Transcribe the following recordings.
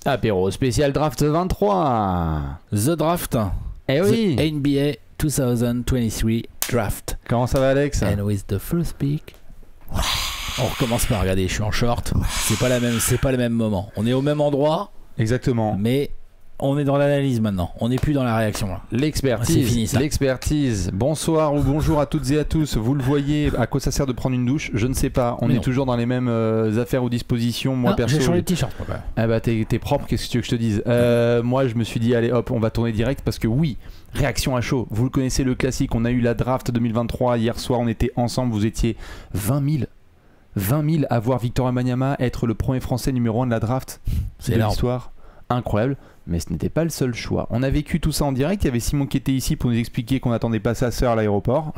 Apéro spécial draft 23. The Draft. Eh oui. The NBA 2023 Draft. Comment ça va, Alex? And with the first pick. On recommence par regarder, je suis en short. C'est pas le même moment. On est au même endroit. Exactement. Mais on est dans l'analyse maintenant. On n'est plus dans la réaction là. L'expertise. C'est fini, ça. L'expertise. Bonsoir ou bonjour à toutes et à tous. Vous le voyez, à quoi ça sert de prendre une douche? Je ne sais pas. On est toujours dans les mêmes affaires ou dispositions. Moi, perso. J'ai changé de t-shirt, moi, quand même. Ah bah t'es propre, qu'est-ce que tu veux que je te dise? Moi je me suis dit allez hop, on va tourner direct parce que oui, réaction à chaud, vous le connaissez, le classique. On a eu la draft 2023 hier soir, on était ensemble, vous étiez 20 000 à voir Victor Wembanyama être le premier français numéro 1 de la draft de l'histoire. Incroyable, mais ce n'était pas le seul choix. On a vécu tout ça en direct, il y avait Simon qui était ici pour nous expliquer qu'on n'attendait pas sa sœur à l'aéroport.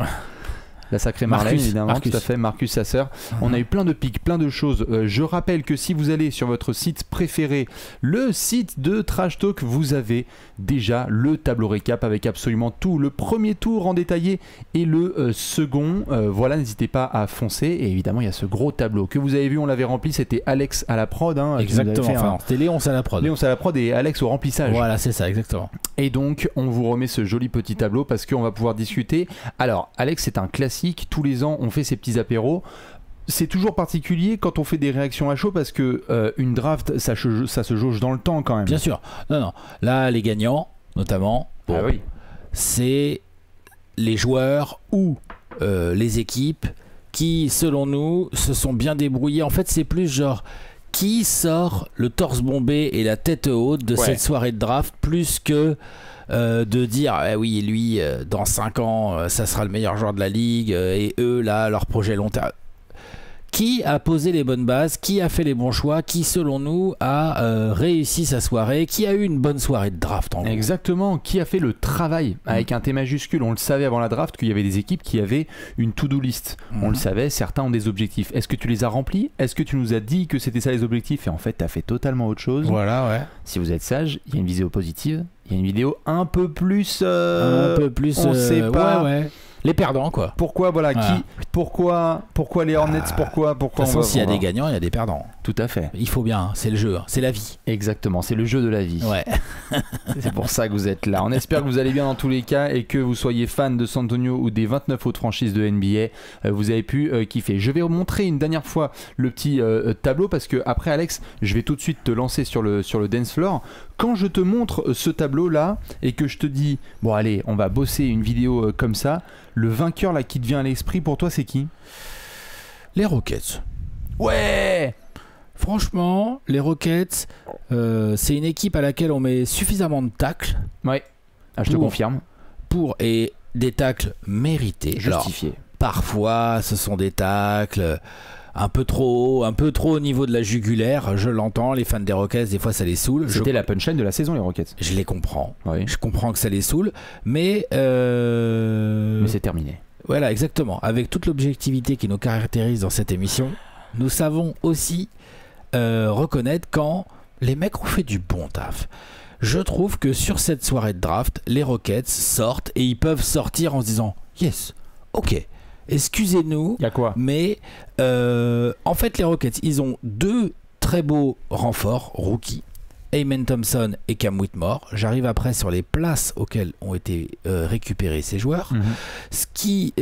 La sacrée Marlène, évidemment, tout à fait, Marcus, sa sœur. On a eu plein de pics, plein de choses. Je rappelle que si vous allez sur votre site préféré, le site de Trash Talk, vous avez déjà le tableau récap avec absolument tout. Le premier tour en détaillé et le second. Voilà, n'hésitez pas à foncer. Et évidemment, il y a ce gros tableau que vous avez vu, on l'avait rempli. C'était Alex à la prod. Hein, exactement, enfin, c'était Léon à la prod. Léon à la prod et Alex au remplissage. Voilà, c'est ça, exactement. Et donc, on vous remet ce joli petit tableau parce qu'on va pouvoir discuter. Alors, Alex, c'est un classique. Tous les ans, on fait ces petits apéros. C'est toujours particulier quand on fait des réactions à chaud parce que une draft, ça se jauge dans le temps quand même. Bien sûr. Non. Là, les gagnants, notamment, bon, oui, c'est les joueurs ou les équipes qui, selon nous, se sont bien débrouillés. En fait, c'est plus genre qui sort le torse bombé et la tête haute de cette soirée de draft, plus que de dire oui, lui dans 5 ans ça sera le meilleur joueur de la ligue et eux là leur projet long terme. Qui a posé les bonnes bases, qui a fait les bons choix, qui selon nous a réussi sa soirée, qui a eu une bonne soirée de draft en gros. Exactement, qui a fait le travail avec un T majuscule. On le savait avant la draft qu'il y avait des équipes qui avaient une to-do list. On le savait, certains ont des objectifs. Est-ce que tu les as remplis? Est-ce que tu nous as dit que c'était ça les objectifs et en fait tu as fait totalement autre chose? Voilà, ouais. Si vous êtes sage, il y a une vidéo positive, il y a une vidéo un peu plus on sait pas. Ouais. Les perdants, quoi. Pourquoi, voilà. Pourquoi les Hornets, pourquoi de toute façon, s'il y a des gagnants, il y a des perdants. Tout à fait. Il faut bien, c'est le jeu, c'est la vie. Exactement, c'est le jeu de la vie. Ouais. C'est pour ça que vous êtes là. On espère que vous allez bien dans tous les cas et que vous soyez fan de San Antonio ou des 29 autres franchises de NBA. Vous avez pu kiffer. Je vais vous montrer une dernière fois le petit tableau parce que après, Alex, je vais tout de suite te lancer sur le dance floor. Quand je te montre ce tableau là et que je te dis bon allez, on va bosser une vidéo comme ça, le vainqueur là qui te vient à l'esprit pour toi c'est qui? Les Rockets. Ouais. Franchement, les Rockets, c'est une équipe à laquelle on met suffisamment de tacles. Ouais. Je te confirme. Et des tacles mérités. Justifiés. Alors, parfois, ce sont des tacles un peu trop au niveau de la jugulaire. Je l'entends, les fans des Rockets, des fois ça les saoule. C'était la punchline de la saison, les Rockets. Je les comprends. Oui. Je comprends que ça les saoule, mais c'est terminé. Voilà, exactement. Avec toute l'objectivité qui nous caractérise dans cette émission, nous savons aussi reconnaître quand les mecs ont fait du bon taf. Je trouve que sur cette soirée de draft, les Rockets sortent et ils peuvent sortir en se disant yes, ok, excusez-nous, y a quoi, mais en fait les Rockets, ils ont 2 très beaux renforts rookies, Amen Thompson et Cam Whitmore. J'arrive après sur les places auxquelles ont été récupérés ces joueurs, ce qui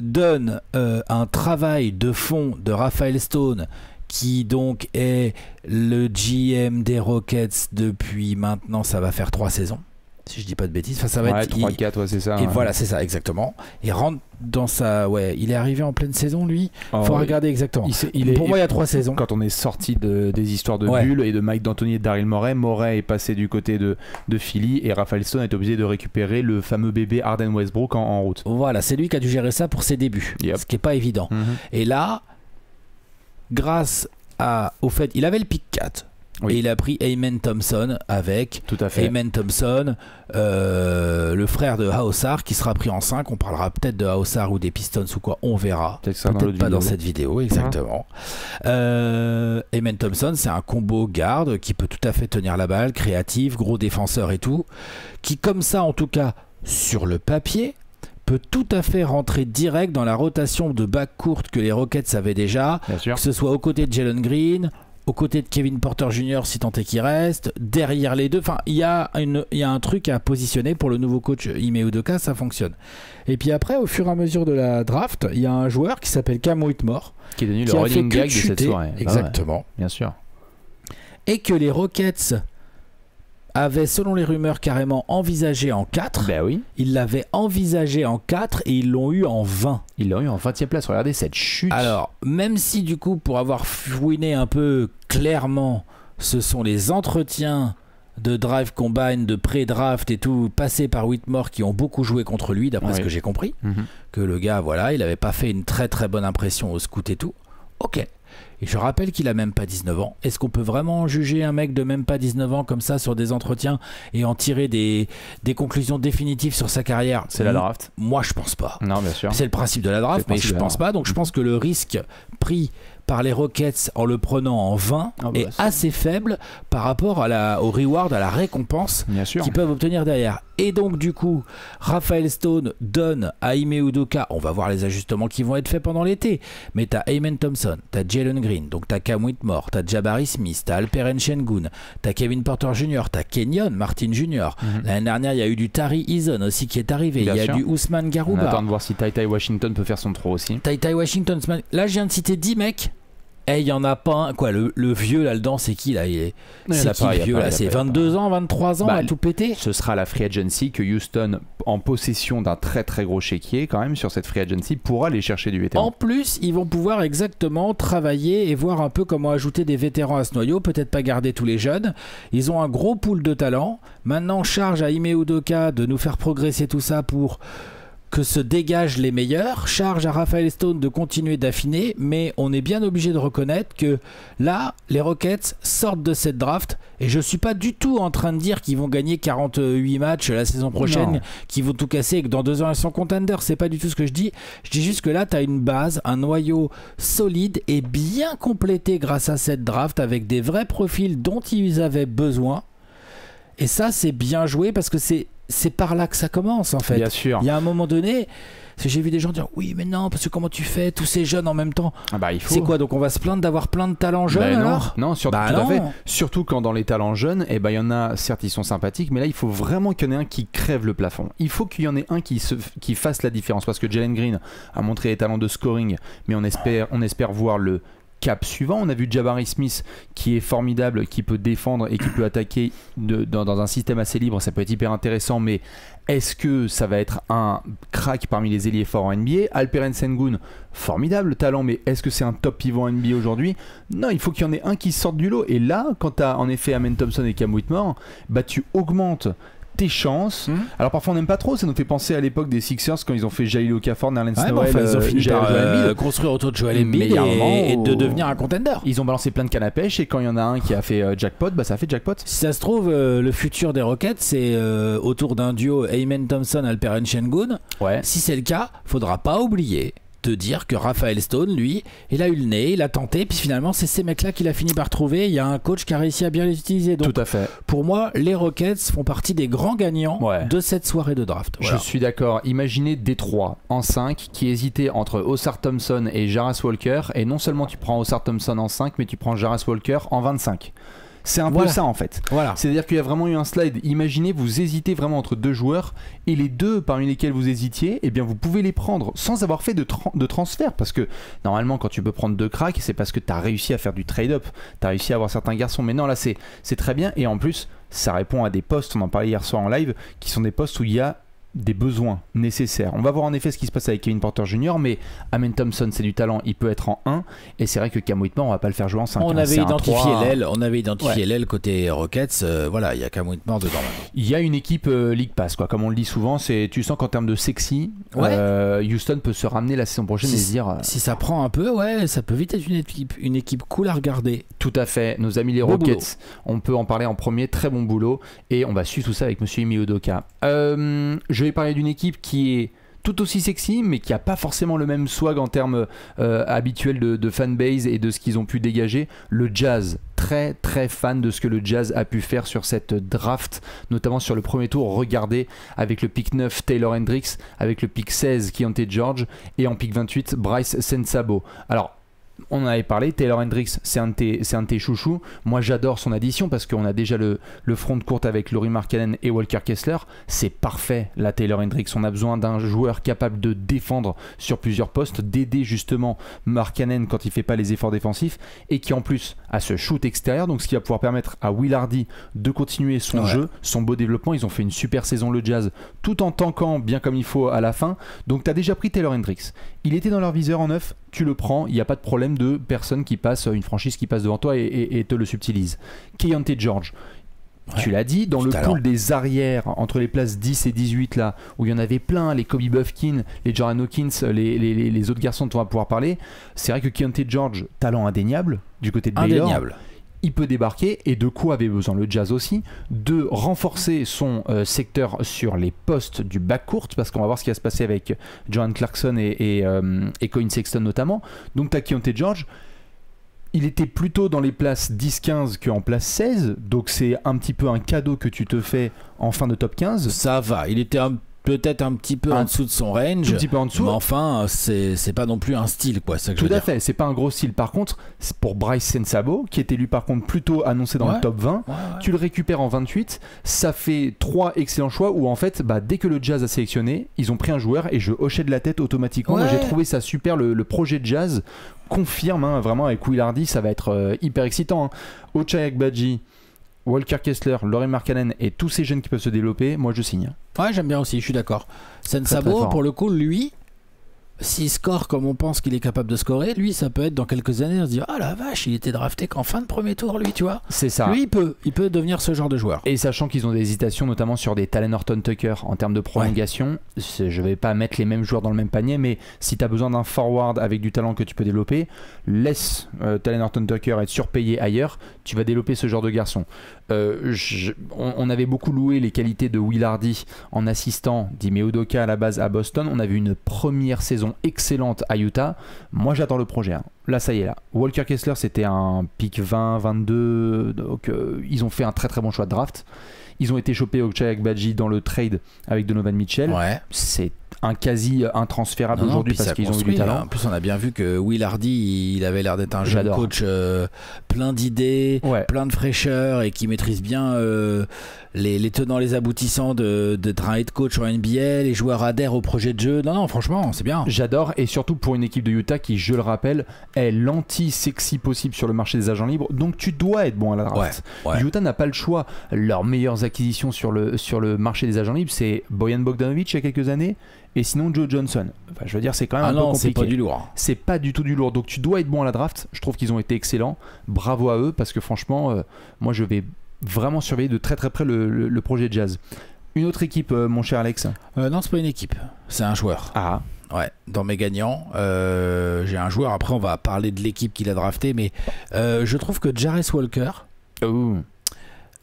donne un travail de fond de Raphaël Stone, qui donc est le GM des Rockets depuis maintenant, ça va faire 3 saisons. Si je dis pas de bêtises, enfin, ça va être 3-4, c'est ça. Et voilà, c'est ça, exactement. Il rentre dans sa. Ouais, il est arrivé en pleine saison, lui. Faut regarder exactement. Pour moi, il y a 3 saisons. Quand on est sorti des histoires de Bull et de Mike D'Antoni et de Daryl Morey est passé du côté de Philly et Raphaël Stone est obligé de récupérer le fameux bébé Harden Westbrook en route. Voilà, c'est lui qui a dû gérer ça pour ses débuts, ce qui est pas évident. Et là, grâce au fait, il avait le pick 4. Oui. Et il a pris Amen Thompson avec Amen Thompson, le frère de Haosar qui sera pris en 5. On parlera peut-être de Haosar ou des Pistons ou quoi, on verra. Peut-être pas dans cette vidéo, exactement. Amen Thompson, c'est un combo garde qui peut tout à fait tenir la balle, créatif, gros défenseur et tout, qui comme ça en tout cas sur le papier peut tout à fait rentrer direct dans la rotation de back courte que les Rockets avaient déjà, que ce soit aux côtés de Jalen Green aux côtés de Kevin Porter Jr. si tant est qu'il reste, derrière les deux. Enfin, il y a un truc à positionner pour le nouveau coach Ime Udoka, ça fonctionne. Et puis après, au fur et à mesure de la draft, il y a un joueur qui s'appelle Cam Whitmore, qui est devenu le running gag de cette soirée. Exactement. Ouais, bien sûr. Et que les Rockets avaient, selon les rumeurs, carrément envisagé en 4. Ben oui. Ils l'avaient envisagé en 4 et ils l'ont eu en 20. Ils l'ont eu en 20e place. Regardez cette chute. Alors, même si du coup, pour avoir fouiné un peu clairement, ce sont les entretiens de drive combine, de pré-draft et tout, passés par Whitmore qui ont beaucoup joué contre lui, d'après ce que j'ai compris. Que le gars, voilà, il n'avait pas fait une très très bonne impression au scout et tout. Ok. Et je rappelle qu'il a même pas 19 ans. Est-ce qu'on peut vraiment juger un mec de même pas 19 ans comme ça sur des entretiens et en tirer des conclusions définitives sur sa carrière? C'est la draft. Moi, je pense pas. Non, bien sûr. C'est le principe de la draft, mais je pense pas. Donc, je pense que le risque pris par les Rockets en le prenant en 20 est assez faible par rapport au reward, à la récompense qu'ils peuvent obtenir derrière. Et donc du coup, Raphaël Stone donne à Ime Udoka, on va voir les ajustements qui vont être faits pendant l'été, mais t'as Amen Thompson, t'as Jalen Green, donc t'as Cam Whitmore, t'as Jabari Smith, t'as Alperen Sengun, t'as Kevin Porter Jr., t'as Kenyon Martin Jr. L'année dernière, il y a eu du Tari Eason aussi qui est arrivé, il y a du Ousmane Garouba. On attend de voir si Ty Washington peut faire son trou aussi. Ty Washington, là je viens de citer 10 mecs. Eh, il y en a pas un. Quoi, le vieux là-dedans, c'est qui là? C'est qui le vieux là? C'est 22 ans, 23 ans à tout péter? Ce sera la free agency que Houston, en possession d'un très très gros chéquier quand même sur cette free agency, pourra aller chercher du vétéran. En plus, ils vont pouvoir exactement travailler et voir un peu comment ajouter des vétérans à ce noyau, peut-être pas garder tous les jeunes. Ils ont un gros pool de talent. Maintenant, charge à Ime Udoka de nous faire progresser tout ça pour que se dégagent les meilleurs, charge à Raphaël Stone de continuer d'affiner, mais on est bien obligé de reconnaître que là, les Rockets sortent de cette draft, et je suis pas du tout en train de dire qu'ils vont gagner 48 matchs la saison prochaine, qu'ils vont tout casser et que dans 2 ans ils sont contenders, c'est pas du tout ce que je dis. Je dis juste que là, tu as une base, un noyau solide et bien complété grâce à cette draft, avec des vrais profils dont ils avaient besoin, et ça c'est bien joué parce que c'est par là que ça commence en fait. Bien sûr. Il y a un moment donné, parce que j'ai vu des gens dire oui mais non, parce que comment tu fais tous ces jeunes en même temps? Il faut. C'est quoi, donc on va se plaindre d'avoir plein de talents jeunes alors? Non, surtout, tout à fait. Surtout quand dans les talents jeunes, il y en a, certes ils sont sympathiques, mais là il faut vraiment qu'il y en ait un qui crève le plafond. Il faut qu'il y en ait un qui fasse la différence, parce que Jalen Green a montré les talents de scoring, mais on espère voir le cap suivant. On a vu Jabari Smith qui est formidable, qui peut défendre et qui peut attaquer dans un système assez libre. Ça peut être hyper intéressant, mais est-ce que ça va être un crack parmi les ailiers forts en NBA? Alperen Sengun, formidable talent, mais est-ce que c'est un top pivot en NBA aujourd'hui? Non, il faut qu'il y en ait un qui sorte du lot. Et là, quand tu as en effet Amen Thompson et Cam Whitmore, tu augmentes tes chances. Alors parfois on n'aime pas trop, ça nous fait penser à l'époque des Sixers quand ils ont fait Jahlil Okafor, Nerlens Noel, ils ont fini par construire autour de Joel Embiid et de devenir un contender. Ils ont balancé plein de cannes à pêche, et quand il y en a un qui a fait jackpot, ça a fait jackpot. Si ça se trouve, le futur des Rockets c'est autour d'un duo Amen Thompson Alperen Sengun. Si c'est le cas, faudra pas oublier de dire que Raphaël Stone, lui, il a eu le nez, il a tenté, puis finalement c'est ces mecs-là qu'il a fini par trouver. Il y a un coach qui a réussi à bien les utiliser. Donc, tout à fait. Pour moi, les Rockets font partie des grands gagnants de cette soirée de draft. Je suis d'accord. Imaginez Détroit en 5 qui hésitait entre Osar Thompson et Jarras Walker, et non seulement tu prends Osar Thompson en 5, mais tu prends Jarras Walker en 25. C'est un peu ça en fait. C'est-à-dire qu'il y a vraiment eu un slide. Imaginez, vous hésitez vraiment entre 2 joueurs, et les 2 parmi lesquels vous hésitiez, eh bien vous pouvez les prendre sans avoir fait de transfert. Parce que normalement, quand tu peux prendre 2 cracks, c'est parce que tu as réussi à faire du trade-up. Tu as réussi à avoir certains garçons. Mais non, là c'est très bien. Et en plus, ça répond à des postes, on en parlait hier soir en live, qui sont des postes où il y a des besoins nécessaires. On va voir en effet ce qui se passe avec Kevin Porter Jr., mais Amen Thompson, c'est du talent, il peut être en 1, et c'est vrai que Cam Whitmore, on va pas le faire jouer en 5. On avait identifié l'aile côté Rockets, il y a Cam Whitmore dedans. Il y a une équipe League Pass, comme on le dit souvent, tu sens qu'en termes de sexy, Houston peut se ramener la saison prochaine et se dire... Si ça prend un peu, ça peut vite être une équipe cool à regarder. Tout à fait, nos amis les Rockets, on peut en parler en premier, très bon boulot, et on va suivre tout ça avec monsieur Ime Udoka. Je vais parler d'une équipe qui est tout aussi sexy, mais qui n'a pas forcément le même swag en termes habituels de fanbase et de ce qu'ils ont pu dégager. Le Jazz, très très fan de ce que le Jazz a pu faire sur cette draft, notamment sur le premier tour. Regardez, avec le pick 9 Taylor Hendricks, avec le pick 16 Keontae George, et en pick 28 Bryce Sensabo. Alors on en avait parlé, Taylor Hendricks, c'est un de tes chouchous. Moi, j'adore son addition parce qu'on a déjà le front de courte avec Lauri Markkanen et Walker Kessler. C'est parfait, la Taylor Hendricks. On a besoin d'un joueur capable de défendre sur plusieurs postes, d'aider justement Markkanen quand il fait pas les efforts défensifs et qui en plus a ce shoot extérieur, donc ce qui va pouvoir permettre à Will Hardy de continuer son jeu, son beau développement. Ils ont fait une super saison le Jazz tout en tankant bien comme il faut à la fin. Donc tu as déjà pris Taylor Hendricks. Il était dans leur viseur en neuf, tu le prends, il n'y a pas de problème de personne qui passe, une franchise qui passe devant toi et te le subtilise. Keyonte George, tu l'as dit, dans le pool des arrières entre les places 10 et 18 là, où il y en avait plein, les Kobe Bufkin, les Jordan Hawkins, les autres garçons dont on va pouvoir parler, c'est vrai que Keyonte George, talent indéniable du côté de Baylor. Il peut débarquer, et de quoi avait besoin le Jazz aussi, de renforcer son secteur sur les postes du backcourt, parce qu'on va voir ce qui va se passer avec Jordan Clarkson et Colin Sexton notamment. Donc tu as Keyonte George, il était plutôt dans les places 10-15 qu'en place 16, donc c'est un petit peu un cadeau que tu te fais en fin de top 15. Ça va, il était peut-être un petit peu en dessous de son range, un petit peu en dessous, mais enfin c'est pas non plus un style quoi, ça que tout à fait, c'est pas un gros style. Par contre pour Bryce Sensabo qui était lui par contre plutôt annoncé dans le top 20, tu le récupères en 28, ça fait 3 excellents choix où en fait dès que le Jazz a sélectionné, ils ont pris un joueur et je hochais de la tête automatiquement. Moi, j'ai trouvé ça super, le projet Jazz confirme vraiment avec Will Hardy, ça va être hyper excitant. Ochai Agbaji, Walker Kessler, Lauri Markkanen et tous ces jeunes qui peuvent se développer, moi je signe. Ouais, j'aime bien aussi, je suis d'accord. Sensabo, pour le coup, lui, s'il score comme on pense qu'il est capable de scorer, lui, ça peut être dans quelques années, on se dit ah la vache, il était drafté qu'en fin de premier tour, lui, tu vois. C'est ça. Lui, il peut devenir ce genre de joueur. Et sachant qu'ils ont des hésitations, notamment sur des Talen Horton-Tucker en termes de prolongation, je vais pas mettre les mêmes joueurs dans le même panier, mais si tu as besoin d'un forward avec du talent que tu peux développer, laisse Talen Horton-Tucker être surpayé ailleurs, tu vas développer ce genre de garçon. On avait beaucoup loué les qualités de Will Hardy en assistant d'Ime Udoka à la base à Boston. On avait une première saison excellente à Utah. Moi j'attends le projet. Là ça y est là. Walker Kessler c'était un pick 20-22. Donc ils ont fait un très très bon choix de draft. Ils ont été chopés Ochai Agbaji dans le trade avec Donovan Mitchell. C'est un quasi intransférable aujourd'hui parce qu'ils ont eu du talent. En plus, on a bien vu que Will Hardy, il avait l'air d'être un jeune coach plein d'idées, plein de fraîcheur et qui maîtrise bien les tenants, les aboutissants d'un head coach en NBA. Les joueurs adhèrent au projet de jeu. Non, franchement, c'est bien. J'adore, et surtout pour une équipe de Utah qui, je le rappelle, est l'anti-sexy possible sur le marché des agents libres. Donc tu dois être bon à la draft. Utah n'a pas le choix. Leurs meilleures acquisitions sur le marché des agents libres, c'est Bojan Bogdanovic il y a quelques années. Et sinon Joe Johnson. Enfin, je veux dire, c'est quand même un peu compliqué. C'est pas du lourd. C'est pas du tout du lourd. Donc tu dois être bon à la draft. Je trouve qu'ils ont été excellents. Bravo à eux parce que franchement, moi je vais vraiment surveiller de très très près le projet Jazz. Une autre équipe, mon cher Alex. Non, c'est pas une équipe. C'est un joueur. Ah. Ouais, dans mes gagnants, j'ai un joueur. Après, on va parler de l'équipe qu'il a drafté, mais je trouve que Jarris Walker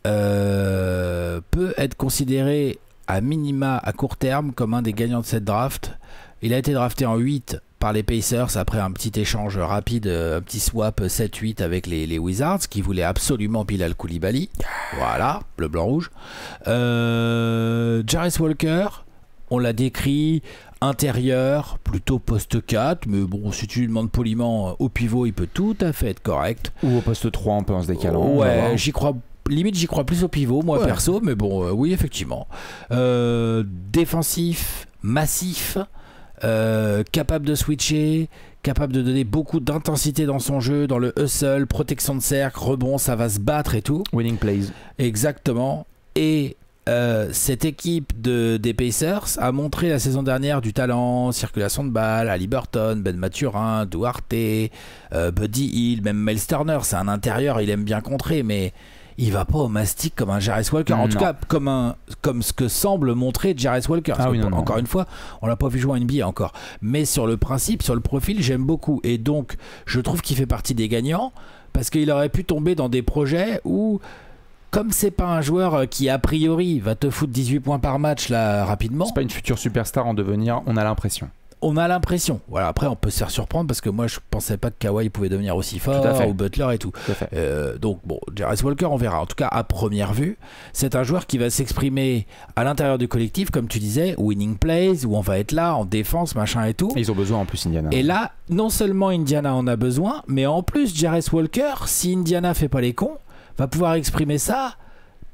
peut être considéré à minima à court terme comme un des gagnants de cette draft. Il a été drafté en 8 par les Pacers après un petit échange rapide, un petit swap 7-8 avec les Wizards qui voulaient absolument Bilal Coulibaly. Voilà, bleu, blanc, rouge. Jarris Walker, on l'a décrit intérieur, plutôt poste 4, mais bon, si tu lui demandes poliment au pivot, il peut tout à fait être correct. Ou au poste 3, un peu en se décalant. Ouais, j'y crois. Limite, j'y crois plus au pivot, moi perso, mais bon, oui, effectivement. Défensif, massif, capable de switcher, capable de donner beaucoup d'intensité dans son jeu, dans le hustle, protection de cercle, rebond, ça va se battre et tout. Winning plays. Exactement. Et cette équipe des Pacers a montré la saison dernière du talent, circulation de balles, Haliburton, Ben Mathurin, Duarte, Buddy Hield, même Miles Turner. C'est un intérieur, il aime bien contrer, mais il va pas au mastic comme un Jarris Walker. En tout cas, comme ce que semble montrer Jarris Walker. Encore une fois, on l'a pas vu jouer en NBA encore. Mais sur le principe, sur le profil, j'aime beaucoup. Et donc, je trouve qu'il fait partie des gagnants parce qu'il aurait pu tomber dans des projets où, comme c'est pas un joueur qui a priori va te foutre 18 points par match là rapidement. C'est pas une future superstar en devenir, on a l'impression. On a l'impression. Voilà, après, on peut se faire surprendre parce que moi, je pensais pas que Kawhi pouvait devenir aussi fort, ou Butler et tout. Donc, bon, Jarrett Walker, on verra. En tout cas, à première vue, c'est un joueur qui va s'exprimer à l'intérieur du collectif, comme tu disais, winning plays, où on va être là en défense, machin et tout. Et ils ont besoin en plus, Indiana. Et là, non seulement Indiana en a besoin, mais en plus, Jarrett Walker, si Indiana fait pas les cons, va pouvoir exprimer ça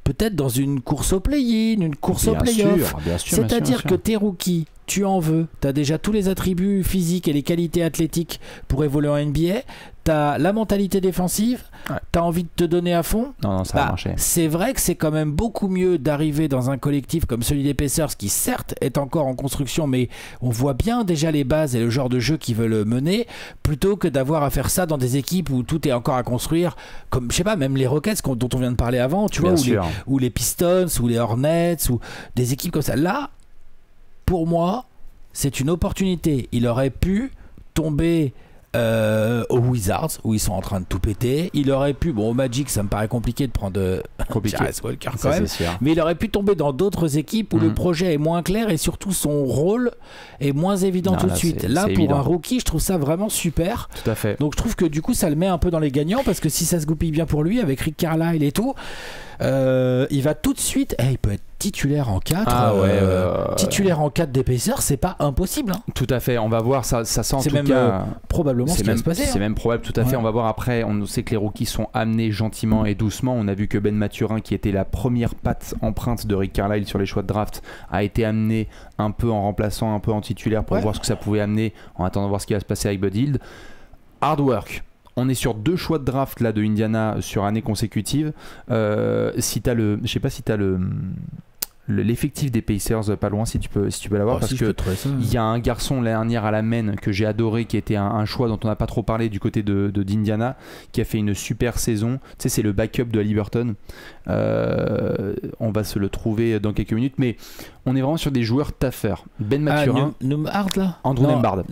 peut-être dans une course au play-in, une course au play-off. C'est-à-dire que tes rookies, tu en veux, tu as déjà tous les attributs physiques et les qualités athlétiques pour évoluer en NBA, tu as la mentalité défensive, tu as envie de te donner à fond. Non, ça va marcher. C'est vrai que c'est quand même beaucoup mieux d'arriver dans un collectif comme celui des Pacers qui certes est encore en construction, mais on voit bien déjà les bases et le genre de jeu qu'ils veulent mener, plutôt que d'avoir à faire ça dans des équipes où tout est encore à construire, comme je sais pas, même les Rockets dont on vient de parler avant, tu vois, ou les Pistons, ou les Hornets, ou des équipes comme ça. Là, pour moi, c'est une opportunité. Il aurait pu tomber aux Wizards, où ils sont en train de tout péter. Il aurait pu, au Magic, ça me paraît compliqué de prendre Jarrett Walker quand même. Mais il aurait pu tomber dans d'autres équipes où le projet est moins clair et surtout son rôle est moins évident tout de suite. Là, pour évident. Un rookie, je trouve ça vraiment super. Tout à fait. Donc je trouve que du coup, ça le met un peu dans les gagnants parce que si ça se goupille bien pour lui, avec Rick Carlisle et tout, il va tout de suite. Il peut être titulaire en 4. Titulaire en 4 des Pacers, c'est pas impossible. Hein. Tout à fait. On va voir. Ça sent en tout même, cas. Probablement ce qui va se passer. C'est même probable, tout à fait. On va voir après. On sait que les rookies sont amenés gentiment et doucement. On a vu que Ben Mathurin, qui était la première patte empreinte de Rick Carlisle sur les choix de draft, a été amené un peu en remplaçant, un peu en titulaire pour voir ce que ça pouvait amener en attendant de voir ce qui va se passer avec Bud Hield. Hard work. On est sur 2 choix de draft là de Indiana sur année consécutive. Si t'as le, je sais pas si t'as l'effectif des Pacers pas loin, si tu peux l'avoir, parce que il y a un garçon l'année dernière à la main que j'ai adoré, qui était un choix dont on n'a pas trop parlé du côté d'Indiana, qui a fait une super saison. Tu sais, c'est le backup de Haliburton. On va se le trouver dans quelques minutes, mais on est vraiment sur des joueurs taffeurs. Ben Mathurin, Andrew Nembhard,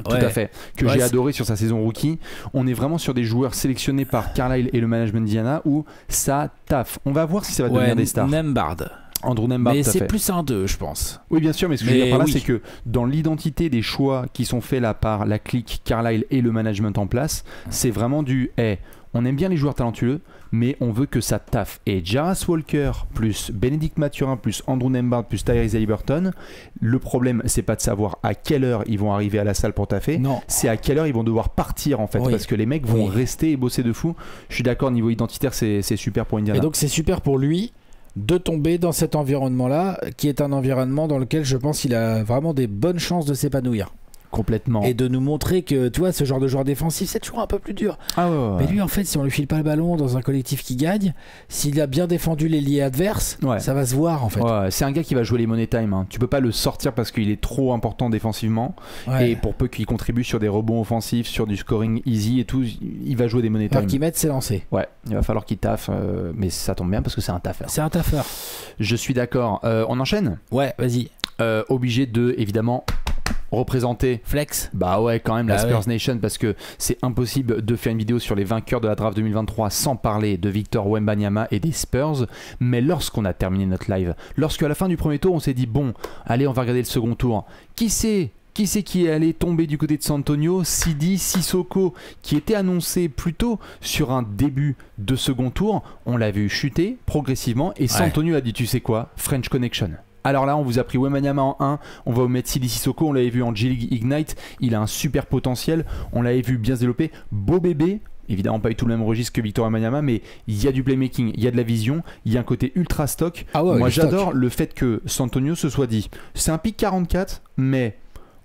tout à fait, que j'ai adoré sur sa saison rookie. On est vraiment sur des joueurs sélectionnés par Carlisle et le management d'Indiana où ça taffe. On va voir si ça va devenir des stars. Andrew Nembhard, mais c'est plus un 2, je pense. Oui, bien sûr, mais ce que je veux dire par là, c'est que dans l'identité des choix qui sont faits là par la clique Carlisle et le management en place, c'est vraiment du on aime bien les joueurs talentueux, mais on veut que ça taffe. Et Jarrett Walker plus Bénédicte Mathurin plus Andrew Nembhard plus Tyrese Haliburton, le problème, c'est pas de savoir à quelle heure ils vont arriver à la salle pour taffer, c'est à quelle heure ils vont devoir partir en fait, parce que les mecs vont rester et bosser de fou. Je suis d'accord, niveau identitaire, c'est super pour Indiana. Et donc c'est super pour lui de tomber dans cet environnement-là, qui est un environnement dans lequel je pense qu'il a vraiment des bonnes chances de s'épanouir. Complètement. Et de nous montrer que, tu vois, ce genre de joueur défensif, c'est toujours un peu plus dur. Mais lui, en fait, si on lui file pas le ballon dans un collectif qui gagne, s'il a bien défendu les liés adverses, ça va se voir, en fait. C'est un gars qui va jouer les money time. Hein. Tu peux pas le sortir parce qu'il est trop important défensivement. Et pour peu qu'il contribue sur des rebonds offensifs, sur du scoring easy et tout, il va jouer des money time. Alors qu'il mette ses lancers. Il va falloir qu'il taffe. Mais ça tombe bien parce que c'est un taffeur. C'est un taffeur. Je suis d'accord. On enchaîne ? Ouais, vas-y. Obligé de, évidemment, représenter Flex, quand même la Spurs Nation, parce que c'est impossible de faire une vidéo sur les vainqueurs de la draft 2023 sans parler de Victor Wembanyama et des Spurs. Mais lorsqu'on a terminé notre live, lorsque à la fin du premier tour on s'est dit bon, allez, on va regarder le second tour, qui est allé tomber du côté de San Antonio? Sidi Sissoko, qui était annoncé plutôt sur un début de second tour, on l'a vu chuter progressivement et San Antonio a dit, tu sais quoi, French Connection. Alors là, on vous a pris Wembanyama en 1, on va vous mettre Sidi Sissoko, on l'avait vu en G-League Ignite, il a un super potentiel, on l'avait vu bien se développer, beau bébé, évidemment pas du tout le même registre que Victor Wembanyama, mais il y a du playmaking, il y a de la vision, il y a un côté ultra stock. Moi j'adore le fait que San Antonio se soit dit, c'est un pick 44, mais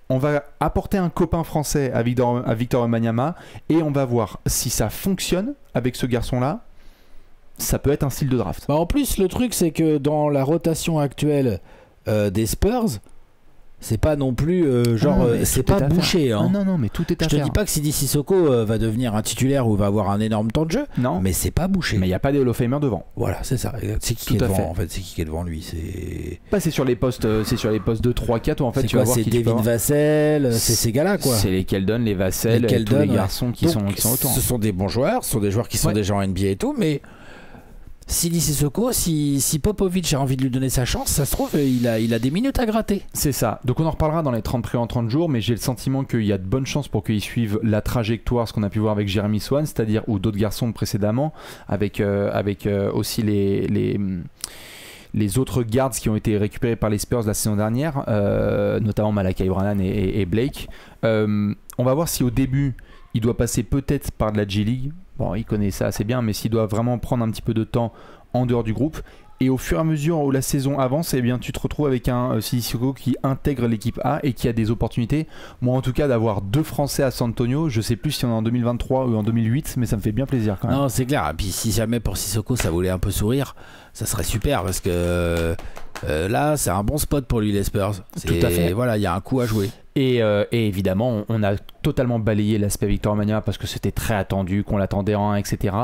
on va apporter un copain français à Victor Wembanyama et on va voir si ça fonctionne avec ce garçon-là. Ça peut être un style de draft. En plus, le truc, c'est que dans la rotation actuelle des Spurs, c'est pas non plus c'est pas bouché. Hein. Non, mais tout est à faire. Je te dis pas que Sidi Sissoko va devenir un titulaire ou va avoir un énorme temps de jeu. Non, mais c'est pas bouché. Mais il y a pas des Hall of Famers devant. Voilà, c'est ça. C'est qui est devant en fait. C'est qui est devant lui. C'est sur les postes. C'est sur les postes 2, 3, 4 où en fait tu vas voir qui. C'est Devin Vassell. C'est ces gars-là quoi. C'est les Keldon, les Vassell, tous les garçons qui sont autant. Ce sont des bons joueurs. Ce sont des joueurs qui sont déjà en NBA et tout, mais Sidi Sissoko, si Popovic a envie de lui donner sa chance, ça se trouve, il a des minutes à gratter. C'est ça. Donc on en reparlera dans les 30 en 30 jours, mais j'ai le sentiment qu'il y a de bonnes chances pour qu'il suive la trajectoire, ce qu'on a pu voir avec Jeremy Swan, c'est-à-dire, ou d'autres garçons précédemment, avec aussi les autres guards qui ont été récupérés par les Spurs la saison dernière, notamment Malachi Branham et Blake. On va voir si au début, il doit passer peut-être par de la G-League. Bon, il connaît ça assez bien, mais s'il doit vraiment prendre un petit peu de temps en dehors du groupe, et au fur et à mesure où la saison avance, eh bien, tu te retrouves avec un Sissoko qui intègre l'équipe A et qui a des opportunités. Moi, en tout cas, d'avoir 2 Français à San Antonio, je sais plus si on est en 2023 ou en 2008, mais ça me fait bien plaisir quand même. Non, c'est clair. Et puis si jamais pour Sissoko ça voulait un peu sourire, ça serait super parce que là, c'est un bon spot pour lui, les Spurs. Tout à fait. Voilà, il y a un coup à jouer. Et évidemment, on a totalement balayé l'aspect Victor Wembanyama parce que c'était très attendu, qu'on l'attendait en 1, etc.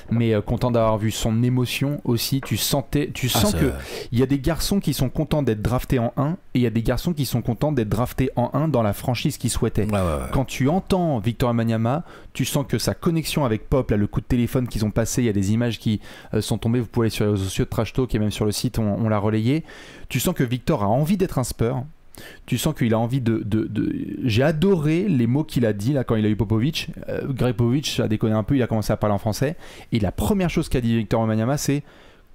Mais content d'avoir vu son émotion aussi. Tu sens que il y a des garçons qui sont contents d'être draftés en 1 et il y a des garçons qui sont contents d'être draftés en 1 dans la franchise qu'ils souhaitaient. Ouais. Quand tu entends Victor Wembanyama, tu sens que sa connexion avec Pop, là, le coup de téléphone qu'ils ont passé, il y a des images qui sont tombées. Vous pouvez aller sur les réseaux sociaux de Trash Talk et même sur le site, on l'a relayé. Tu sens que Victor a envie d'être un Spur. Tu sens qu'il a envie de... J'ai adoré les mots qu'il a dit là quand il a eu Popovic. Greg Popovic a déconné un peu, il a commencé à parler en français. Et la première chose qu'a dit Victor Wembanyama, c'est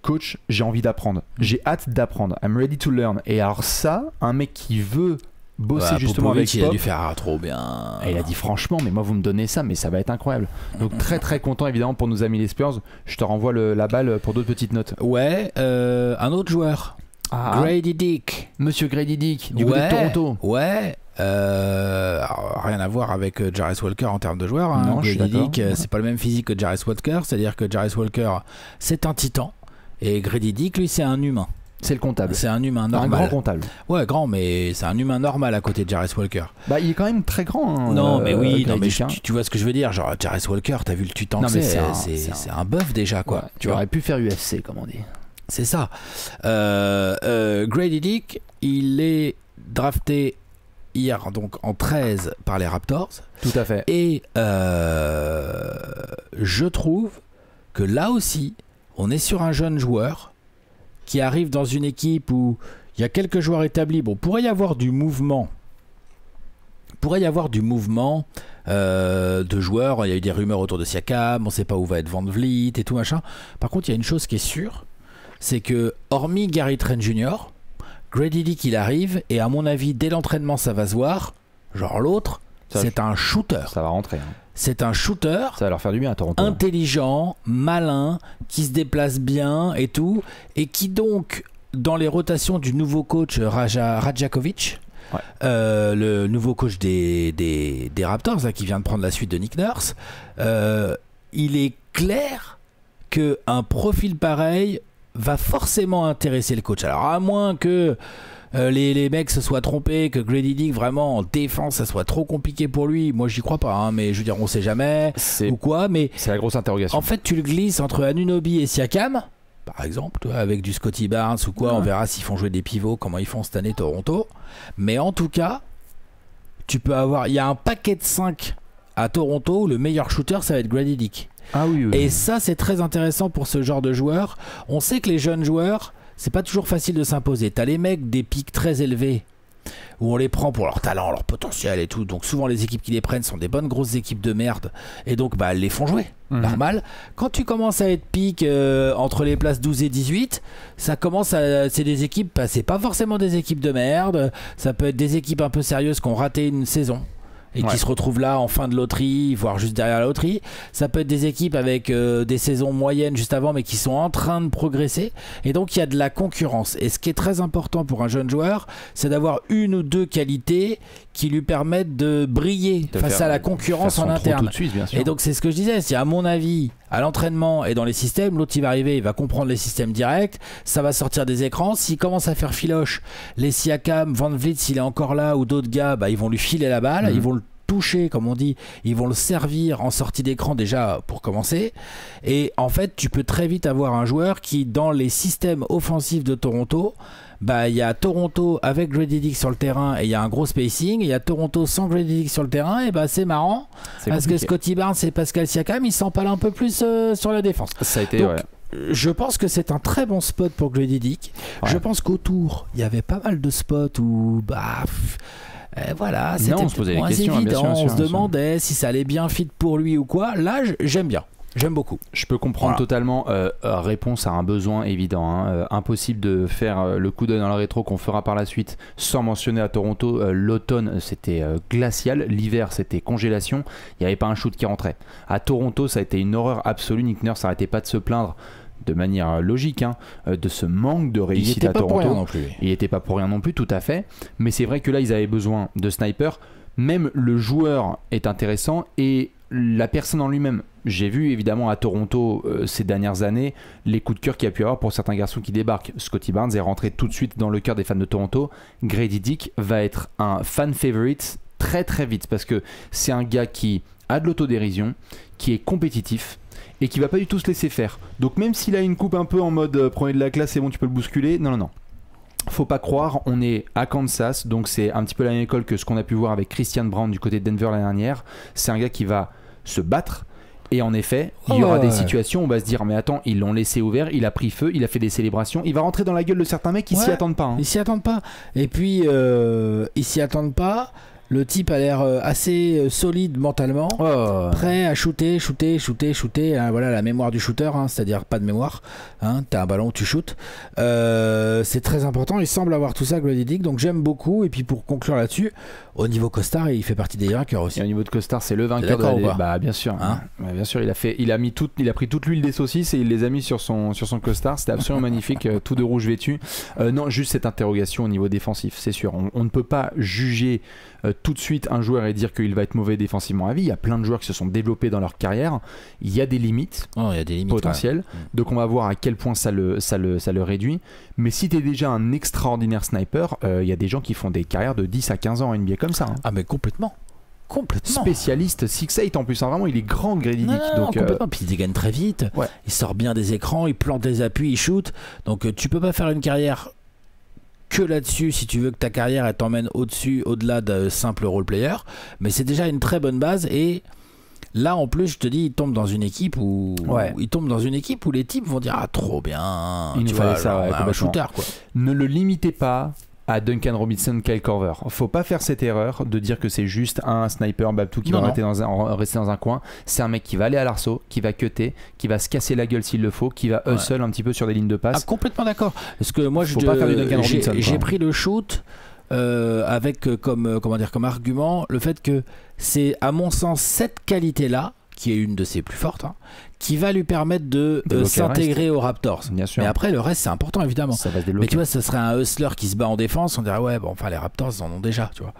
coach, j'ai envie d'apprendre. J'ai hâte d'apprendre. I'm ready to learn. Et alors ça, un mec qui veut bosser justement Popovic, avec Pop, il a dû faire trop bien. Et il a dit franchement, mais moi vous me donnez ça, mais ça va être incroyable. Donc très très content évidemment pour nos amis les Spurs. Je te renvoie la balle pour d'autres petites notes. Ouais, un autre joueur. Grady Dick. Monsieur Grady Dick, du côté de Toronto. Ouais. Rien à voir avec Jarvis Walker en termes de joueur. Hein. Non, Grady Dick, c'est pas le même physique que Jarvis Walker. C'est-à-dire que Jarvis Walker, c'est un titan. Et Grady Dick, lui, c'est un humain. C'est le comptable. C'est un humain normal. Un grand comptable. Ouais, grand, mais c'est un humain normal à côté de Jarvis Walker. Bah, il est quand même très grand. Hein, non, mais oui, non, mais tu vois ce que je veux dire. Genre, Jarvis Walker, t'as vu le tutan que c'est un bœuf déjà, quoi. Ouais, tu aurais pu faire UFC, comme on dit. C'est ça. Grady Dick, il est drafté hier donc en 13 par les Raptors. Tout à fait. Et je trouve que là aussi, on est sur un jeune joueur qui arrive dans une équipe où il y a quelques joueurs établis. Bon, pourrait y avoir du mouvement. De joueurs. Il y a eu des rumeurs autour de Siakam. On ne sait pas où va être Van Vliet et tout machin. Par contre, il y a une chose qui est sûre. C'est que, hormis Gary Trent Jr., Grady Dick, il arrive, et à mon avis, dès l'entraînement, ça va se voir. Genre l'autre, c'est un shooter. Ça va rentrer. Hein. C'est un shooter. Ça va leur faire du bien à Toronto. Intelligent, malin, qui se déplace bien et tout, et qui donc, dans les rotations du nouveau coach Radjakovic, le nouveau coach des Raptors, là, qui vient de prendre la suite de Nick Nurse, il est clair qu'un profil pareil va forcément intéresser le coach. Alors à moins que les mecs se soient trompés, que Grady Dick vraiment en défense ça soit trop compliqué pour lui, moi j'y crois pas, hein, mais je veux dire on sait jamais ou quoi, mais c'est la grosse interrogation. En fait tu le glisses entre Anunoby et Siakam par exemple, toi, avec du Scotty Barnes ou quoi, on verra s'ils font jouer des pivots, comment ils font cette année Toronto, mais en tout cas tu peux avoir, il y a un paquet de 5 à Toronto où le meilleur shooter ça va être Grady Dick. Ah oui. Et ça c'est très intéressant pour ce genre de joueurs. On sait que les jeunes joueurs c'est pas toujours facile de s'imposer. T'as les mecs des pics très élevés où on les prend pour leur talent, leur potentiel et tout, donc souvent les équipes qui les prennent sont des bonnes grosses équipes de merde et donc elles les font jouer, normal. Quand tu commences à être pique entre les places 12 et 18, ça commence à, c'est des équipes, c'est pas forcément des équipes de merde, ça peut être des équipes un peu sérieuses qui ont raté une saison et qui se retrouvent là en fin de loterie, voire juste derrière la loterie. Ça peut être des équipes avec des saisons moyennes juste avant, mais qui sont en train de progresser. Et donc il y a de la concurrence. Et ce qui est très important pour un jeune joueur, c'est d'avoir une ou deux qualités qui lui permettent de briller face à la concurrence en interne. Tout de suite, bien sûr. Et donc c'est ce que je disais, c'est à mon avis, à l'entraînement et dans les systèmes, l'autre il va arriver, il va comprendre les systèmes directs, ça va sortir des écrans. S'il commence à faire filoche, les Siakam, Van Vliet, s'il est encore là, ou d'autres gars, ils vont lui filer la balle, ils vont le toucher, comme on dit, ils vont le servir en sortie d'écran déjà pour commencer. Et en fait, tu peux très vite avoir un joueur qui, dans les systèmes offensifs de Toronto, il y a Toronto avec Grady Dick sur le terrain et il y a un gros spacing, et il y a Toronto sans Grady Dick sur le terrain, et c'est marrant parce que Scotty Barnes et Pascal Siakam ils s'empalent un peu plus sur la défense. Ça a été, donc, je pense que c'est un très bon spot pour Grady Dick. Ouais. Je pense qu'autour, il y avait pas mal de spots où voilà, c'était moins évident. On se demandait si ça allait bien fit pour lui ou quoi. Là, j'aime bien. J'aime beaucoup. Je peux comprendre totalement. Réponse à un besoin évident. Hein. Impossible de faire le coup d'œil dans le rétro qu'on fera par la suite sans mentionner à Toronto. L'automne, c'était glacial. L'hiver, c'était congélation. Il n'y avait pas un shoot qui rentrait. À Toronto, ça a été une horreur absolue. Nick Nurse n'arrêtait pas de se plaindre de manière logique de ce manque de réussite à Toronto. Il n'était pas pour rien non plus, tout à fait. Mais c'est vrai que là, ils avaient besoin de snipers. Même le joueur est intéressant et la personne en lui-même. J'ai vu évidemment à Toronto ces dernières années les coups de cœur qu'il y a pu avoir pour certains garçons qui débarquent. Scottie Barnes est rentré tout de suite dans le cœur des fans de Toronto. Grady Dick va être un fan favorite très très vite parce que c'est un gars qui a de l'autodérision, qui est compétitif et qui va pas du tout se laisser faire. Donc même s'il a une coupe un peu en mode prenez de la classe, c'est bon, tu peux le bousculer. Non. Faut pas croire, on est à Kansas, donc c'est un petit peu la même école que ce qu'on a pu voir avec Christian Brown du côté de Denver l'année dernière. C'est un gars qui va se battre. Et en effet, il y aura des situations où on va se dire mais attends, ils l'ont laissé ouvert, il a pris feu, il a fait des célébrations, il va rentrer dans la gueule de certains mecs qui s'y attendent pas. Ils s'y attendent pas. Et puis ils s'y attendent pas. Le type a l'air assez solide mentalement, prêt à shooter. Voilà la mémoire du shooter, c'est-à-dire pas de mémoire. T'as un ballon, tu shootes. C'est très important. Il semble avoir tout ça, Grady Dick. Donc j'aime beaucoup. Et puis pour conclure là-dessus, au niveau costard, il fait partie des vainqueurs aussi. Et au niveau de costard, c'est le vainqueur de la Bah bien sûr. Bien sûr, il a pris toute l'huile des saucisses et il les a mis sur son costard. C'était absolument magnifique, tout de rouge vêtu. Non, juste cette interrogation au niveau défensif, c'est sûr. On ne peut pas juger tout de suite un joueur et dire qu'il va être mauvais défensivement à vie. Il y a plein de joueurs qui se sont développés dans leur carrière. Il y a des limites, potentielles. Donc on va voir à quel point ça le réduit. Mais si tu es déjà un extraordinaire sniper, il y a des gens qui font des carrières de 10 à 15 ans en NBA comme ça. Ah mais complètement. Spécialiste 6-8 en plus, vraiment il est grand Grady Dick. Donc complètement. Puis il dégaine très vite. Il sort bien des écrans, il plante des appuis, il shoot. Donc tu peux pas faire une carrière que là-dessus si tu veux que ta carrière elle t'emmène au-delà de simple role player, mais c'est déjà une très bonne base. Et là en plus je te dis, il tombe dans une équipe où les types vont dire trop bien, il nous fallait ça, un shooter quoi. Ne le limitez pas à Duncan Robinson, Kyle Korver. Faut pas faire cette erreur de dire que c'est juste un sniper Babtou qui va rester dans un coin. C'est un mec qui va aller à l'arceau, qui va cutter, qui va se casser la gueule s'il le faut, qui va hustle un petit peu sur des lignes de passe. Complètement d'accord. Parce que moi j'ai pris le shoot avec comme argument le fait que c'est à mon sens cette qualité là qui est une de ses plus fortes, qui va lui permettre de s'intégrer aux Raptors. Bien sûr. Mais après, le reste, c'est important, évidemment. Ça va se débloquer. Mais tu vois, ça serait un hustler qui se bat en défense, on dirait, les Raptors, ils en ont déjà, tu vois.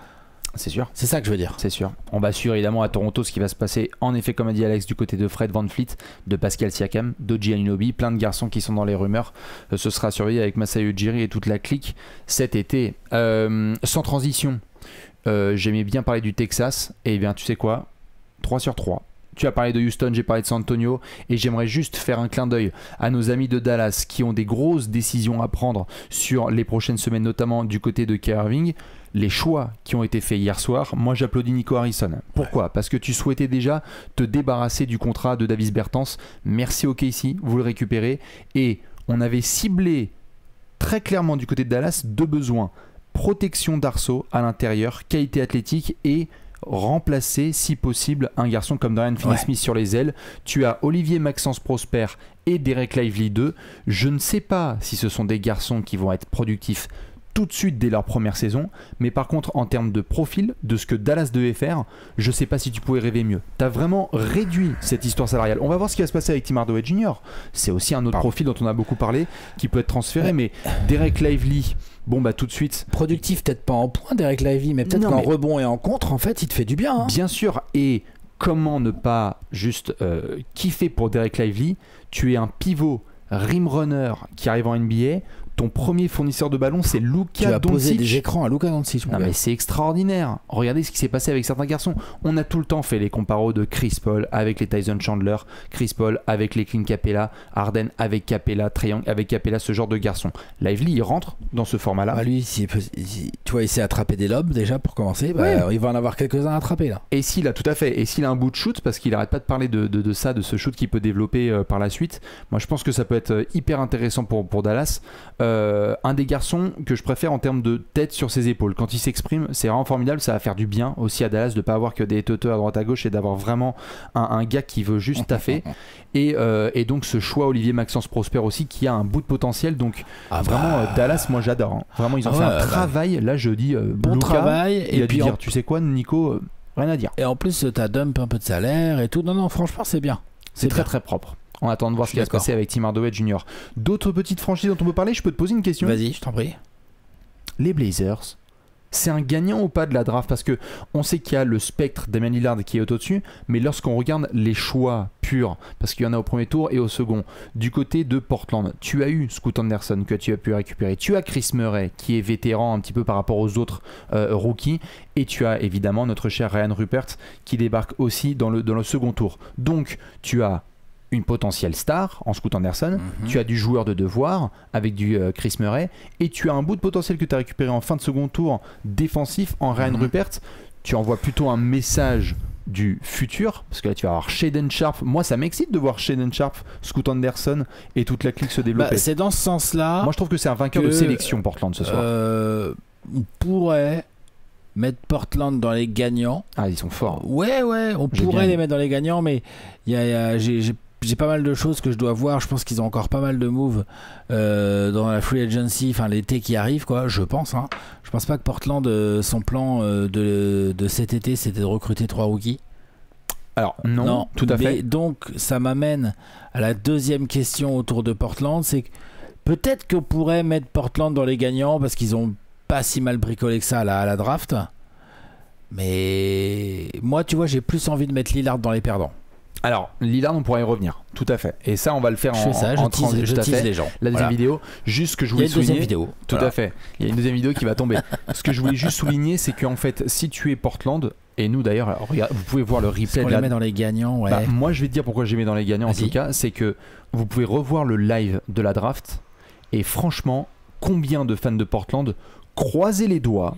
C'est sûr. C'est ça que je veux dire. C'est sûr. On va suivre évidemment à Toronto ce qui va se passer, en effet, comme a dit Alex, du côté de Fred VanVleet, de Pascal Siakam, d'Oji Anunoby, plein de garçons qui sont dans les rumeurs. Ce sera surveillé avec Masai Ujiri et toute la clique cet été. Sans transition, j'aimais bien parler du Texas, et bien, tu sais quoi, 3 sur 3. Tu as parlé de Houston, j'ai parlé de San Antonio et j'aimerais juste faire un clin d'œil à nos amis de Dallas qui ont des grosses décisions à prendre sur les prochaines semaines, notamment du côté de Kyrie Irving. Les choix qui ont été faits hier soir, moi j'applaudis Nico Harrison. Pourquoi ? Parce que tu souhaitais déjà te débarrasser du contrat de Davis Bertans. Merci au KC, vous le récupérez. Et on avait ciblé très clairement du côté de Dallas 2 besoins. Protection d'arceau à l'intérieur, qualité athlétique et remplacer si possible un garçon comme Dorian Finney-Smith sur les ailes. Tu as Olivier Maxence Prosper et Derek Lively 2. Je ne sais pas si ce sont des garçons qui vont être productifs tout de suite dès leur première saison, mais par contre en termes de profil, de ce que Dallas devait faire, je sais pas si tu pouvais rêver mieux. Tu as vraiment réduit cette histoire salariale. On va voir ce qui va se passer avec Tim Hardaway Jr. C'est aussi un autre profil dont on a beaucoup parlé qui peut être transféré, mais Derek Lively, tout de suite productif, peut-être pas en point Derek Lively, mais peut-être qu'en rebond et en contre en fait il te fait du bien. Bien sûr. Et comment ne pas juste kiffer pour Derek Lively? Tu es un pivot rim runner qui arrive en NBA. ton premier fournisseur de ballon, c'est Luka Doncic. Tu as posé des écrans à Luka Doncic. Non, mais c'est extraordinaire. Regardez ce qui s'est passé avec certains garçons. On a tout le temps fait les comparos de Chris Paul avec les Tyson Chandler, Chris Paul avec les Clint Capella, Harden avec Capella, Trae Young avec Capella, ce genre de garçon. Lively, il rentre dans ce format-là. Bah lui, tu vois, il sait attraper des lobes déjà pour commencer. Bah, il va en avoir quelques-uns à attraper là. Et s'il a tout à fait, et s'il a un bout de shoot, parce qu'il arrête pas de parler de ça, de ce shoot qu'il peut développer par la suite. Moi, je pense que ça peut être hyper intéressant pour Dallas. Un des garçons que je préfère en termes de tête sur ses épaules. Quand il s'exprime, c'est vraiment formidable. Ça va faire du bien aussi à Dallas de pas avoir que des teuteux à droite à gauche et d'avoir vraiment un gars qui veut juste taffer. Et donc ce choix Olivier Maxence Prosper aussi qui a un bout de potentiel. Donc vraiment Dallas, moi j'adore. Hein. Vraiment ils ont fait un travail. Là je dis bon Luka, travail. Il a dû dire tu sais quoi Nico, rien à dire. Et en plus t'as dump un peu de salaire et tout. Non franchement c'est bien. C'est très très propre. On attend de voir ce qui va se passer avec Tim Hardaway Jr. D'autres petites franchises dont on peut parler, je peux te poser une question. Vas-y, je t'en prie. Les Blazers, c'est un gagnant ou pas de la draft? Parce que on sait qu'il y a le spectre Damian Lillard qui est au-dessus, mais lorsqu'on regarde les choix purs, parce qu'il y en a au premier tour et au second, du côté de Portland, tu as eu Scoot Anderson que tu as pu récupérer, tu as Chris Murray qui est vétéran un petit peu par rapport aux autres rookies, et tu as évidemment notre cher Ryan Rupert qui débarque aussi dans le second tour. Donc tu as une potentielle star en Scoot Anderson, tu as du joueur de devoir avec du Chris Murray, et tu as un bout de potentiel que tu as récupéré en fin de second tour défensif en Ryan Rupert. Tu envoies plutôt un message du futur, parce que là tu vas avoir Shaedon Sharpe. Moi ça m'excite de voir Shaedon Sharpe, Scoot Anderson et toute la clique se développer. C'est dans ce sens-là. Moi je trouve que c'est un vainqueur de sélection Portland ce soir. On pourrait mettre Portland dans les gagnants. Ah ils sont forts. Ouais, on pourrait les mettre dans les gagnants, mais j'ai pas mal de choses que je dois voir. Je pense qu'ils ont encore pas mal de moves dans la free agency, enfin l'été qui arrive, quoi. Je pense. Hein. Je pense pas que Portland, son plan de cet été, c'était de recruter 3 rookies. Alors non, tout à fait. Donc ça m'amène à la deuxième question autour de Portland, c'est que peut-être qu'on pourrait mettre Portland dans les gagnants parce qu'ils ont pas si mal bricolé que ça à la draft. Mais moi, tu vois, j'ai plus envie de mettre Lillard dans les perdants. Alors, Lillard, on pourra y revenir, tout à fait. Et ça, on va le faire en transit, je tease les gens. La deuxième vidéo, juste ce que je voulais souligner. Il y a une deuxième vidéo. Tout à fait. Il y a une deuxième vidéo qui va tomber. Ce que je voulais juste souligner, c'est qu'en fait, si tu es Portland, et nous d'ailleurs, vous pouvez voir le replay. On les met dans les gagnants, ouais. Moi, je vais te dire pourquoi je les mets dans les gagnants en tout cas. C'est que vous pouvez revoir le live de la draft. Et franchement, combien de fans de Portland croisez les doigts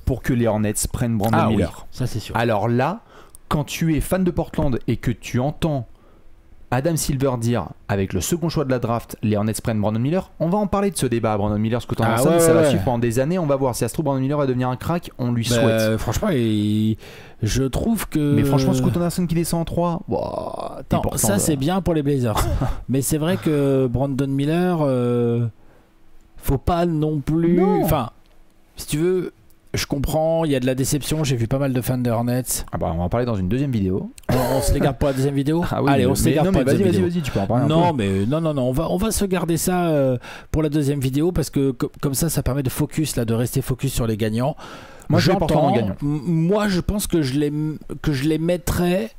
pour que les Hornets prennent Brandon Miller. Oui, ça c'est sûr. Alors là, quand tu es fan de Portland et que tu entends Adam Silver dire avec le second choix de la draft, les Hornets prennent Brandon Miller, on va en parler de ce débat. Brandon Miller, Scoot Anderson, ça va suivre pendant des années. On va voir si ça se trouve Brandon Miller va devenir un crack. On lui souhaite. Franchement, je trouve que. Mais franchement, Scoot Anderson qui descend en 3, ça c'est bien pour les Blazers. Mais c'est vrai que Brandon Miller, faut pas non plus. Enfin, si tu veux. Je comprends, il y a de la déception, j'ai vu pas mal de fans de Hornets. On va en parler dans une deuxième vidéo. On se les garde pour la deuxième vidéo. Allez, on se les garde pour la deuxième vidéo. Vas-y, tu peux en parler non, un peu. Mais non, on va se garder ça pour la deuxième vidéo parce que comme ça permet de focus, là, de rester focus sur les gagnants. Moi, je en gagnant. Moi, je pense que je les mettrais,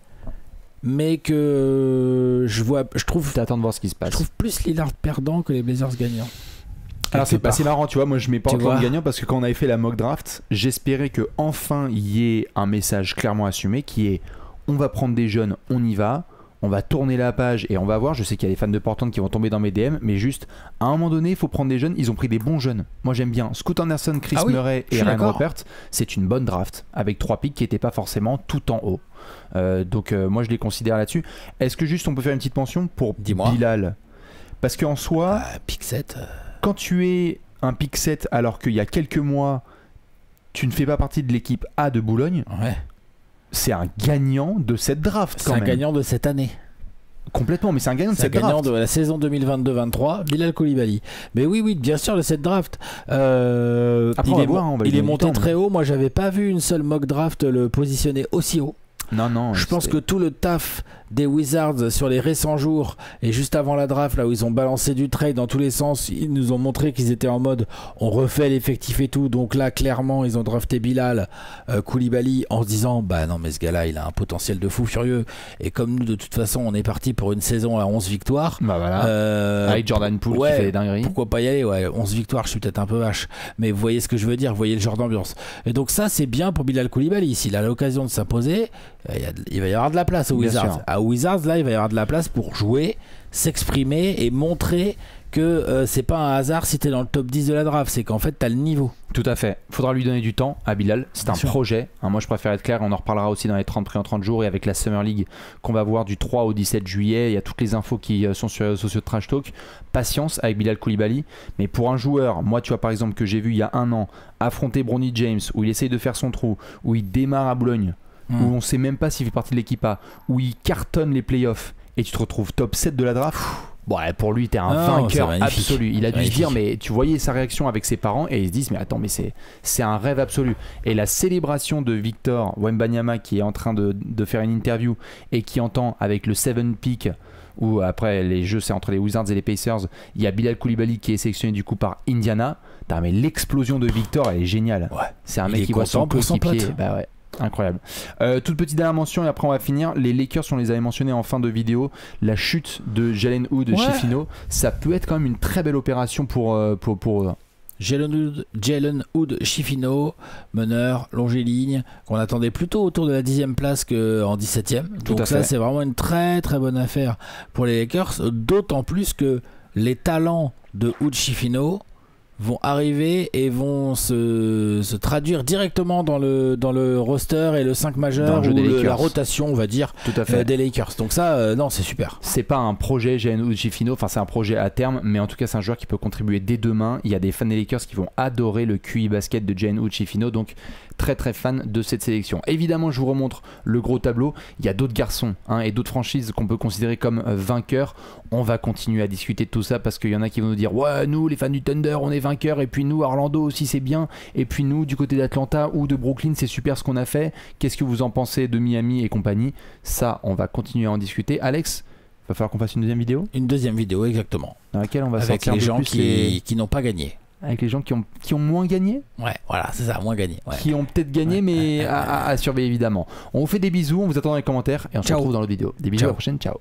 mais que je trouve. T'attends de voir ce qui se passe. Je trouve plus Lillard perdant que les Blazers gagnants. Alors c'est marrant, tu vois, moi je mets Portland gagnant parce que quand on avait fait la mock draft, j'espérais que enfin il y ait un message clairement assumé qui est on va prendre des jeunes, on y va, on va tourner la page et on va voir. Je sais qu'il y a des fans de Portland qui vont tomber dans mes DM, mais juste à un moment donné, il faut prendre des jeunes. Ils ont pris des bons jeunes. Moi j'aime bien Scoot Anderson, Chris Murray et Ryan Rupert. C'est une bonne draft avec 3 picks qui n'étaient pas forcément tout en haut. Donc moi je les considère là-dessus. Est-ce que juste on peut faire une petite mention pour Bilal? Parce qu'en soi, pick 7. Quand tu es un pick 7 alors qu'il y a quelques mois, tu ne fais pas partie de l'équipe A de Boulogne, c'est un gagnant de cette draft. C'est un gagnant de cette année. Complètement, mais c'est un gagnant de cette draft. C'est un gagnant de la saison 2022-23, Bilal Coulibaly. Mais oui, bien sûr, de cette draft. Il est monté très haut. Moi, j'avais pas vu une seule mock draft le positionner aussi haut. Non. Je pense que tout le taf des Wizards sur les récents jours et juste avant la draft, là où ils ont balancé du trade dans tous les sens, ils nous ont montré qu'ils étaient en mode on refait l'effectif et tout. Donc là, clairement, ils ont drafté Bilal Koulibaly en se disant bah non, mais ce gars-là, il a un potentiel de fou furieux. Et comme nous, de toute façon, on est parti pour une saison à 11 victoires. Bah voilà. Avec Jordan Poole qui fait des dingueries. Pourquoi pas y aller, 11 victoires, je suis peut-être un peu vache. Mais vous voyez ce que je veux dire, vous voyez le genre d'ambiance. Et donc ça, c'est bien pour Bilal Koulibaly. S'il a l'occasion de s'imposer, il va y avoir de la place aux Wizards. À Wizards, là, il va y avoir de la place pour jouer, s'exprimer et montrer que c'est pas un hasard si t'es dans le top 10 de la draft, c'est qu'en fait t'as le niveau. Tout à fait. Faudra lui donner du temps à Bilal. C'est un projet. Moi je préfère être clair. On en reparlera aussi dans les 30 prix en 30 jours et avec la Summer League qu'on va voir du 3 au 17 juillet. Il y a toutes les infos qui sont sur les réseaux sociaux de Trash Talk. Patience avec Bilal Koulibaly. Mais pour un joueur, moi tu vois par exemple que j'ai vu il y a un an affronter Bronny James, où il essaye de faire son trou, où il démarre à Boulogne, où on sait même pas s'il fait partie de l'équipe A, où il cartonne les playoffs et tu te retrouves top 7 de la draft. Bon, pour lui, t'es un vainqueur absolu. Il a dû se dire, mais tu voyais sa réaction avec ses parents et ils se disent, mais attends, mais c'est un rêve absolu. Et la célébration de Victor Wembanyama qui est en train de faire une interview et qui entend avec le 7 pick, où après les jeux c'est entre les Wizards et les Pacers, il y a Bilal Koulibaly qui est sélectionné du coup par Indiana. Mais l'explosion de Victor, elle est géniale. Ouais. C'est un mec qui voit son coéquipier. Bah ouais. Incroyable. Toute petite dernière mention et après on va finir. Les Lakers, on les avait mentionnés en fin de vidéo. La chute de Jalen Hood chez Fino, ça peut être quand même une très belle opération pour eux. Jalen Hood Chifino, meneur, longiligne, qu'on attendait plutôt autour de la 10e place qu'en 17e. Donc ça, c'est vraiment une très très bonne affaire pour les Lakers. D'autant plus que les talents de Hood Chifino vont arriver et vont se traduire directement dans le roster et le 5 majeur ou la rotation, on va dire, des Lakers. Donc ça, non, c'est super. C'est pas un projet Jalen Hood-Schifino, enfin c'est un projet à terme, mais en tout cas c'est un joueur qui peut contribuer dès demain. Il y a des fans des Lakers qui vont adorer le QI basket de Jalen Hood-Schifino, donc très très fan de cette sélection. Évidemment, je vous remontre le gros tableau. Il y a d'autres garçons et d'autres franchises qu'on peut considérer comme vainqueurs. On va continuer à discuter de tout ça parce qu'il y en a qui vont nous dire ouais, nous les fans du Thunder on est vainqueurs, et puis nous Orlando aussi c'est bien, et puis nous du côté d'Atlanta ou de Brooklyn c'est super ce qu'on a fait. Qu'est-ce que vous en pensez de Miami et compagnie? Ça, on va continuer à en discuter. Alex, va falloir qu'on fasse une deuxième vidéo. Une deuxième vidéo, exactement. Dans laquelle on va avec sortir les gens qui n'ont pas gagné. Avec les gens qui ont moins gagné. Ouais, voilà, c'est ça, moins gagné. Ouais. Qui ont peut-être gagné, mais à surveiller évidemment. On vous fait des bisous, on vous attend dans les commentaires et on se retrouve dans l'autre vidéo. Des bisous, à la prochaine, ciao.